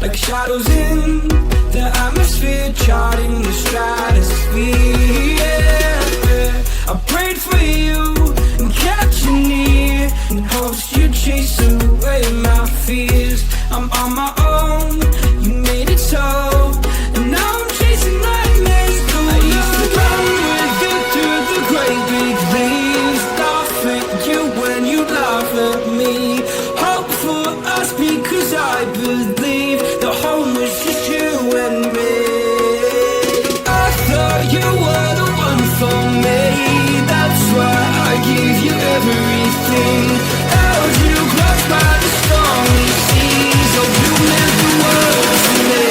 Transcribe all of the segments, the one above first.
like shadows in the atmosphere, charting the stratosphere. Yeah. I prayed for you and kept you near in hopes you'd chase away my fears. I'm on my own, you made it so, and now I'm chasing nightmares through. I used to run with you through the great big leaves, laugh at you when you laugh at me. Hope for us because I believe the home was just you and me. I thought you were the one for me, that's why I give you everything. Held you close by the stormy seas, oh you meant the world to me.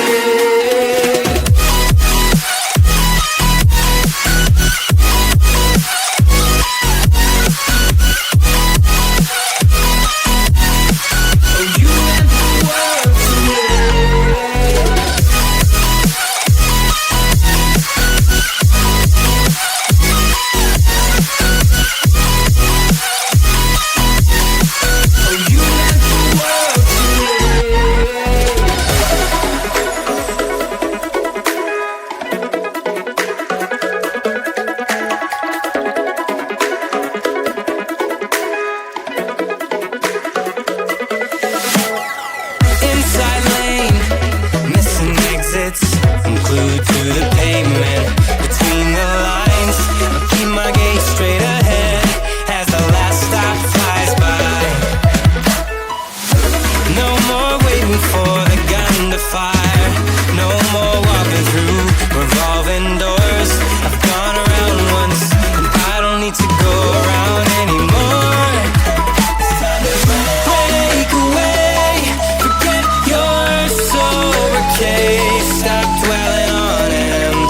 Stop dwelling on him.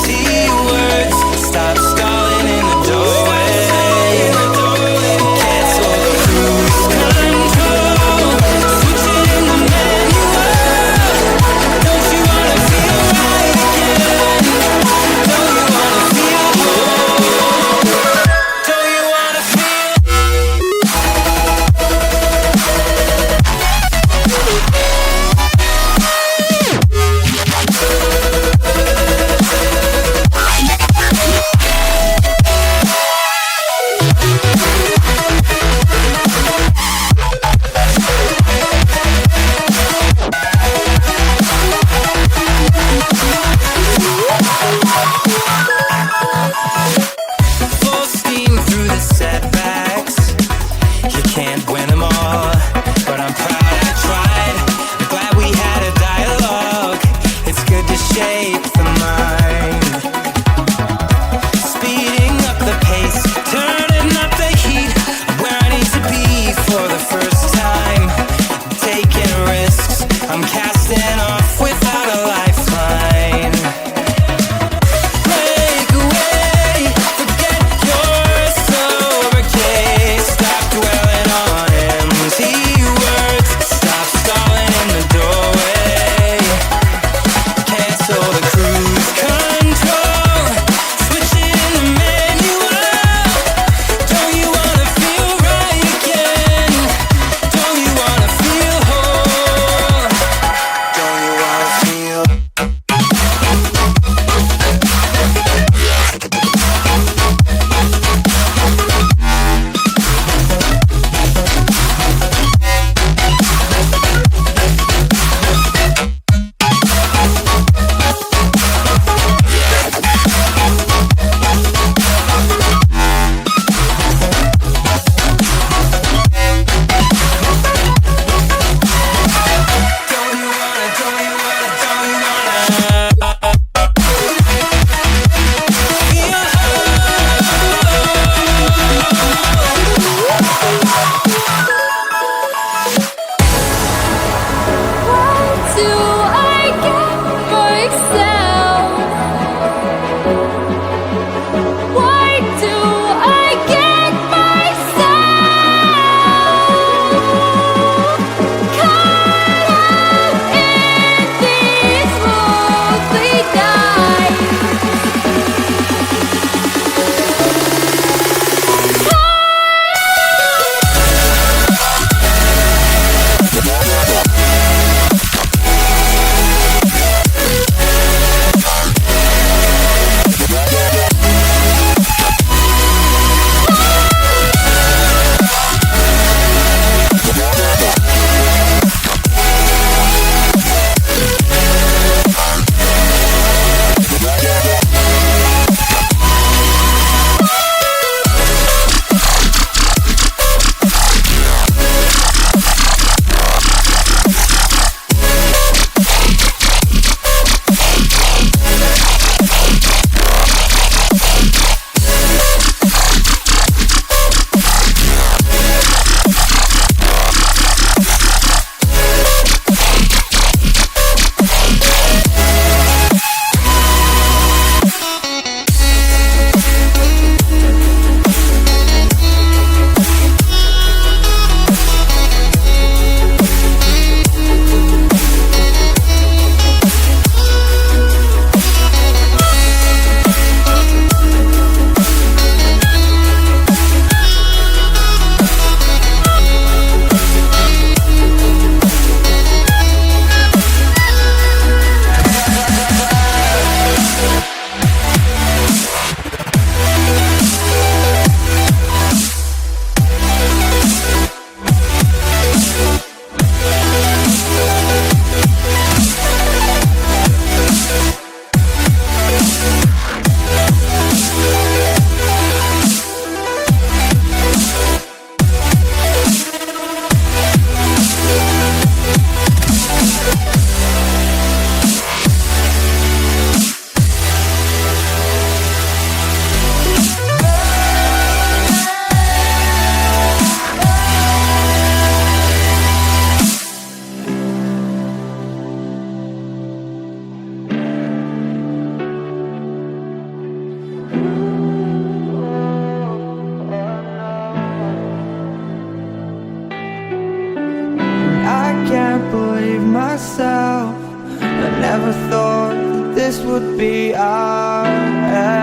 never thought that this would be our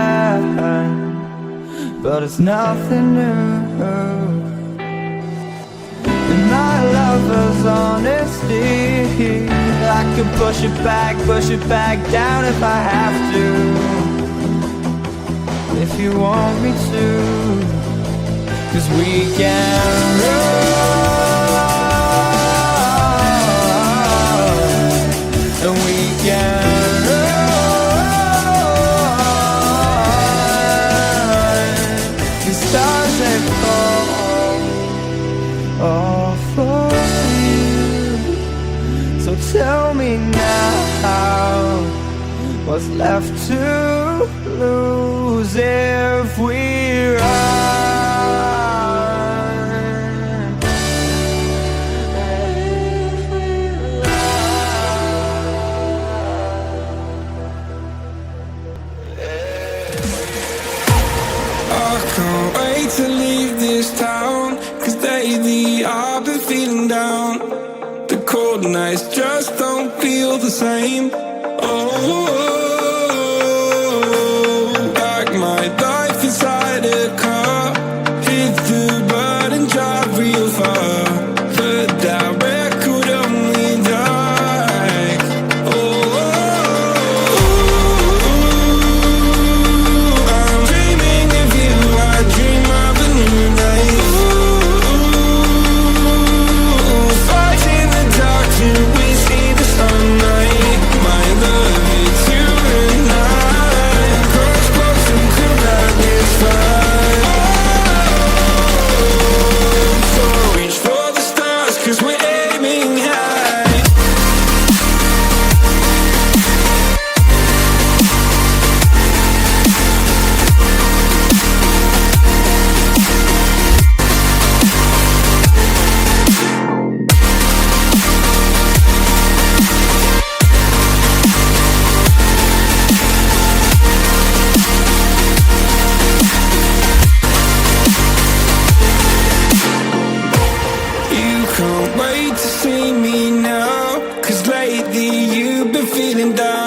end, but it's nothing new. And my lover's honesty, I could push it back down if I have to, if you want me to. 'Cause we can run, and we can run. The stars they fall all for you. So tell me now, what's left to lose if we run? I can't wait to leave this town, 'cause lately I've been feeling down. The cold nights just don't feel the same. Oh, like my life inside a car, hit the button, drive real far. Put that record on me like, oh, I'm dreaming of you, I dream of a new day. Fight in the dark till we see the sunlight. My love, it's you and I. Cross close and could not this fire. So reach for the stars, 'cause we're aiming high. You can't wait to see me now, 'cause lately you've been feeling down.